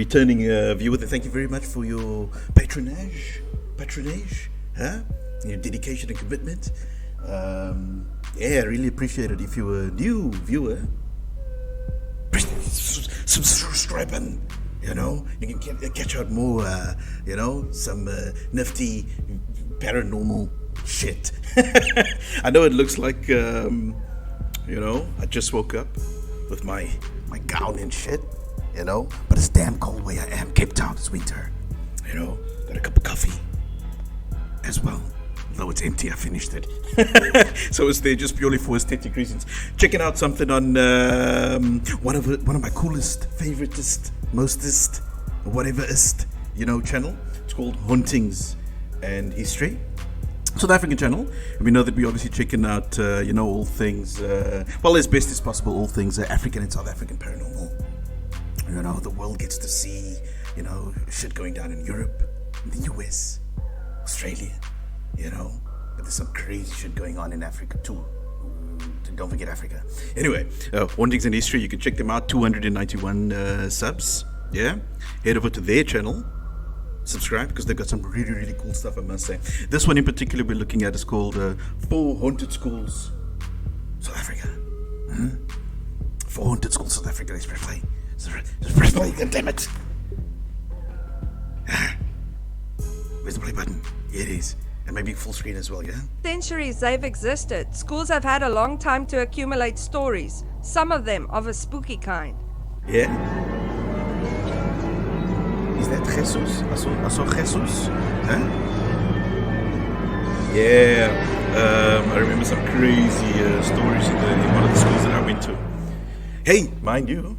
returning viewer, thank you very much for your patronage, huh? Your dedication and commitment. Yeah, I really appreciate it. If you're a new viewer, press the subscribe button. You know, you can catch out more, some nifty paranormal shit. I know it looks like, I just woke up with my gown and shit, but it's damn cold where I am. Cape Town, it's winter. Got a cup of coffee as well. Though it's empty, I finished it. So it's there just purely for aesthetic reasons. Checking out something on one of my coolest, favoritist, mostest, whateverist, channel. It's called Hauntings History. South African channel. And we know that we're obviously checking out, all things, as best as possible, all things African and South African paranormal. The world gets to see, shit going down in Europe, in the US, Australia. But there's some crazy shit going on in Africa too. Don't forget Africa. Anyway, Hauntings History, you can check them out. 291 subs. Yeah, head over to their channel. Subscribe because they've got some really, really cool stuff, I must say. This one in particular we're looking at is called 4 Haunted Schools, South Africa. 4 Haunted Schools, South Africa. Let's press play. Just press play, God damn it. Where's the play button? Here it is. And maybe full screen as well, yeah? Centuries they've existed. Schools have had a long time to accumulate stories, some of them of a spooky kind. Yeah? Is that Jesus? I saw Jesus? Huh? Yeah. I remember some crazy stories in one of the schools that I went to. Hey, mind you,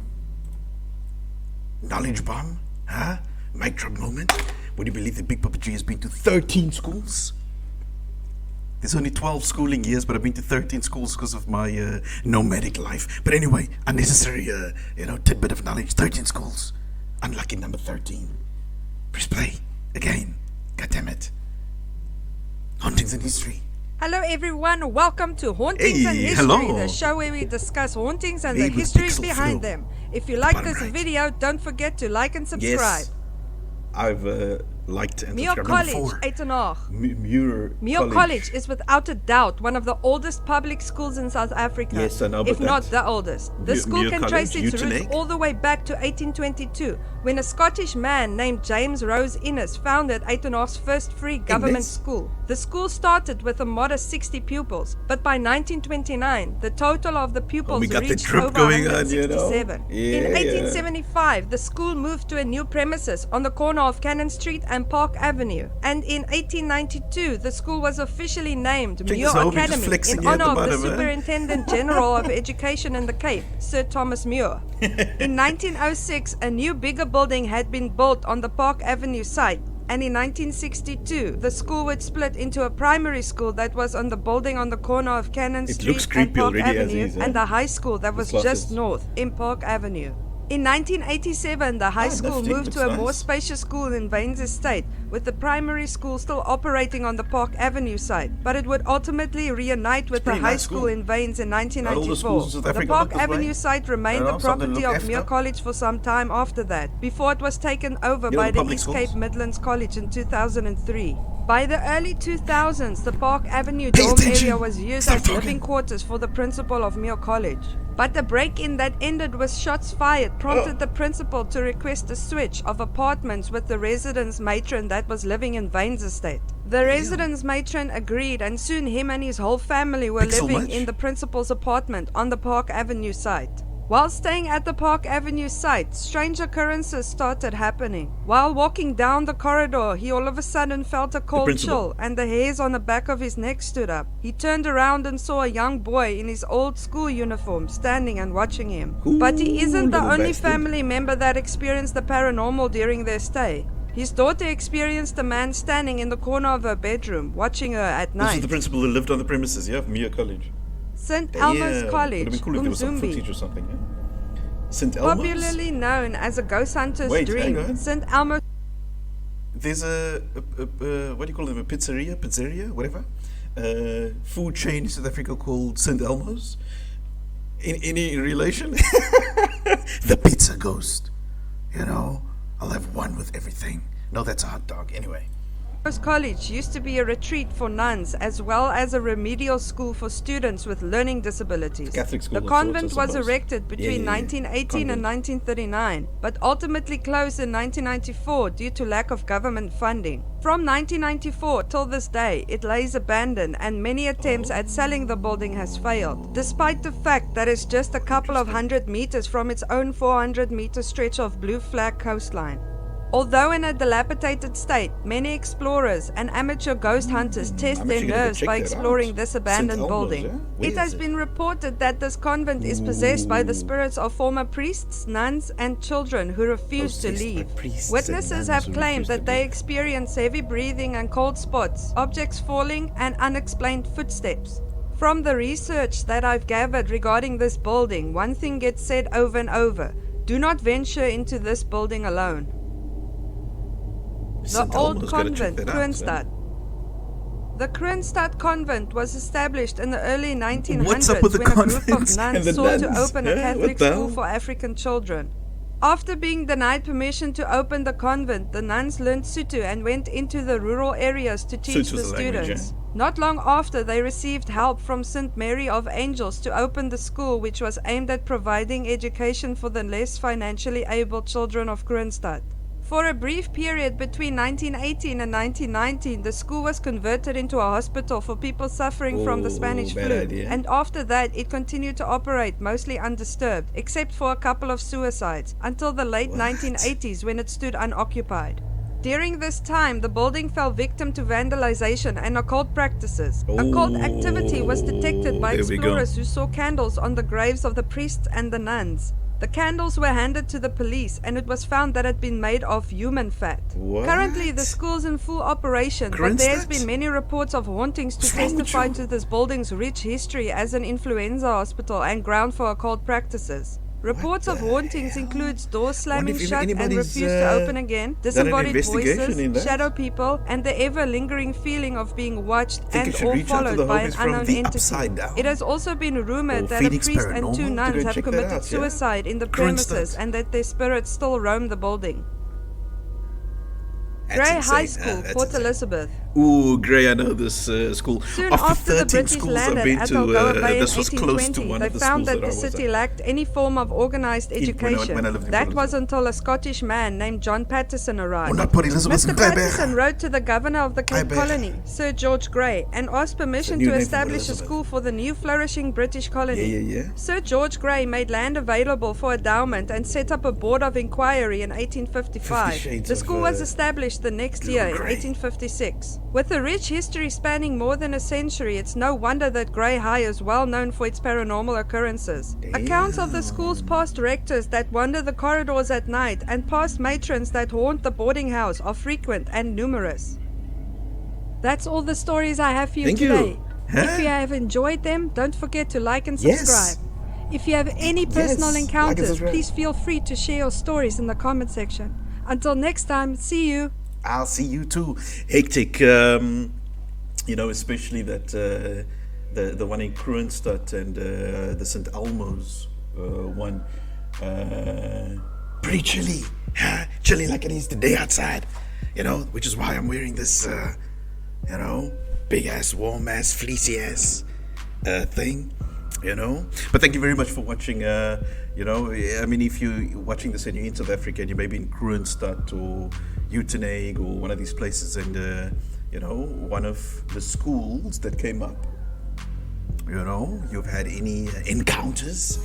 knowledge bomb, huh? Mic drop moment. Would you believe the Big Papa G has been to 13 schools? There's only 12 schooling years, but I've been to 13 schools because of my nomadic life. But anyway, unnecessary, tidbit of knowledge. 13 schools. Unlucky number 13. Press play. Again. God damn it. Hauntings History. Hello everyone, welcome to Hauntings History, hello. The show where we discuss hauntings and the histories behind them. If you like this video, don't forget to like and subscribe. Yes. I've liked and Muir subscribed. College, Uitenhage. Muir College is without a doubt one of the oldest public schools in South Africa. Yes, I know about if not that. the oldest. The school Muir can College, trace its roots Uitenhage. all the way back to 1822, when a Scottish man named James Rose Innes founded Uitenhage's first free government school. The school started with a modest 60 pupils, but by 1929, the total of the pupils we got the reached trip over going on, 167. Yeah, In 1875, the school moved to a new premises on the corner of Cannon Street and Park Avenue. And in 1892, the school was officially named Muir Academy in honor of the Superintendent General of Education in the Cape, Sir Thomas Muir. In 1906, a new bigger building had been built on the Park Avenue site. And in 1962, the school would split into a primary school that was on the building on the corner of Cannon Street and Park Avenue, and the high school that was just north in Park Avenue. In 1987, the high school moved to a more spacious school in Vanes Estate, with the primary school still operating on the Park Avenue site, but it would ultimately reunite with the high school in Vanes in 1994. The Park Avenue site remained the property of Muir College for some time after that, before it was taken over by the East Cape Midlands College in 2003. By the early 2000s, the Park Avenue dorm area was used as living quarters for the principal of Muir College. But the break-in that ended with shots fired prompted the principal to request a switch of apartments with the residence matron that was living in Vanes Estate. The residence matron agreed, and soon him and his whole family were living in the principal's apartment on the Park Avenue site. While staying at the Park Avenue site, strange occurrences started happening. While walking down the corridor, he all of a sudden felt a cold chill and the hairs on the back of his neck stood up. He turned around and saw a young boy in his old school uniform standing and watching him. But he isn't the only family member that experienced the paranormal during their stay. His daughter experienced a man standing in the corner of her bedroom, watching her at night. This is the principal who lived on the premises, yeah, of Muir College. St. Elmos College, Umzumbe. St. Elmos? Popularly known as a ghost hunter's dream, St. Elmos. There's a what do you call them? A pizzeria, whatever. Food chain in South Africa called St. Elmos. In any relation? The pizza ghost. A one with everything. No, that's a hot dog. Anyway. College used to be a retreat for nuns as well as a remedial school for students with learning disabilities. Catholic school. The convent was erected between 1918 and 1939, but ultimately closed in 1994 due to lack of government funding. From 1994 till this day, it lays abandoned and many attempts at selling the building has failed, despite the fact that it's just a couple of 100 meters from its own 400-meter stretch of blue flag coastline. Although in a dilapidated state, many explorers and amateur ghost hunters test their nerves by exploring this abandoned building. It has been reported that this convent is possessed by the spirits of former priests, nuns, and children who refuse to leave. Witnesses have claimed that they experience heavy breathing and cold spots, objects falling, and unexplained footsteps. From the research that I've gathered regarding this building, one thing gets said over and over: do not venture into this building alone. The old Convent Kroonstad. The Kroonstad convent was established in the early 1900s when a group of nuns sought to open a Catholic school for African children. After being denied permission to open the convent, the nuns learned Sotho and went into the rural areas to teach the students. Not long after, they received help from St. Mary of Angels to open the school, which was aimed at providing education for the less financially able children of Kroonstad. For a brief period between 1918 and 1919, the school was converted into a hospital for people suffering from the Spanish flu. And after that, it continued to operate mostly undisturbed, except for a couple of suicides, until the late 1980s when it stood unoccupied. During this time, the building fell victim to vandalization and occult practices. Occult activity was detected by explorers who saw candles on the graves of the priests and the nuns. The candles were handed to the police and it was found that it had been made of human fat. Currently, the school's in full operation, but there has been many reports of hauntings to testify to this building's rich history as an influenza hospital and ground for occult practices. Reports of hauntings includes doors slamming shut and refused to open again, disembodied voices, shadow people, and the ever-lingering feeling of being watched and or followed by an unknown entity. It has also been rumored that a priest and 2 nuns have committed suicide in the premises and that their spirits still roam the building. Grey High School, Port Elizabeth. Ooh, Grey, I know this school. Soon after the British landed at Algoa Bay in 1820, they found that the city lacked any form of organized education. That was until a Scottish man named John Patterson arrived. Mr. Patterson wrote to the governor of the Cape Colony, Sir George Grey, and asked permission to establish a school for the new flourishing British colony. Sir George Grey made land available for endowment and set up a board of inquiry in 1855. The school was established the next year in 1856. With a rich history spanning more than a century, it's no wonder that Grey High is well known for its paranormal occurrences. Accounts of the school's past rectors that wander the corridors at night and past matrons that haunt the boarding house are frequent and numerous. That's all the stories I have for you today. If you have enjoyed them, don't forget to like and subscribe. If you have any personal encounters, please feel free to share your stories in the comment section. Until next time, see you. I'll see you too. Hectic, especially that the one in Kroonstad and the St. Elmos one. Pretty chilly, chilly like it is today outside, which is why I'm wearing this, big ass, warm ass, fleecy ass thing. But thank you very much for watching. If you're watching this and you're in South Africa and you may be in Kroonstad or Uitenhage or one of these places, and one of the schools that came up, you've had any encounters,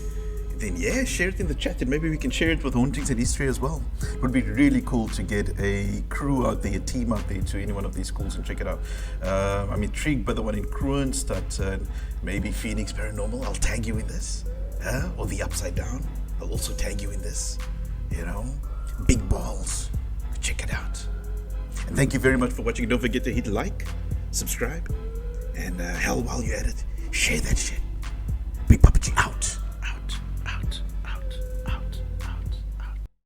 then share it in the chat and maybe we can share it with Hauntings History as well. It would be really cool to get a crew out there, a team out there to any one of these schools and check it out. I'm intrigued by the one in Kroonstad, maybe Phoenix Paranormal. I'll tag you in this, or the Upside Down. I'll also tag you in this. Big balls. Check it out. And thank you very much for watching. Don't forget to hit like, subscribe, and hell, while you're at it, share that shit.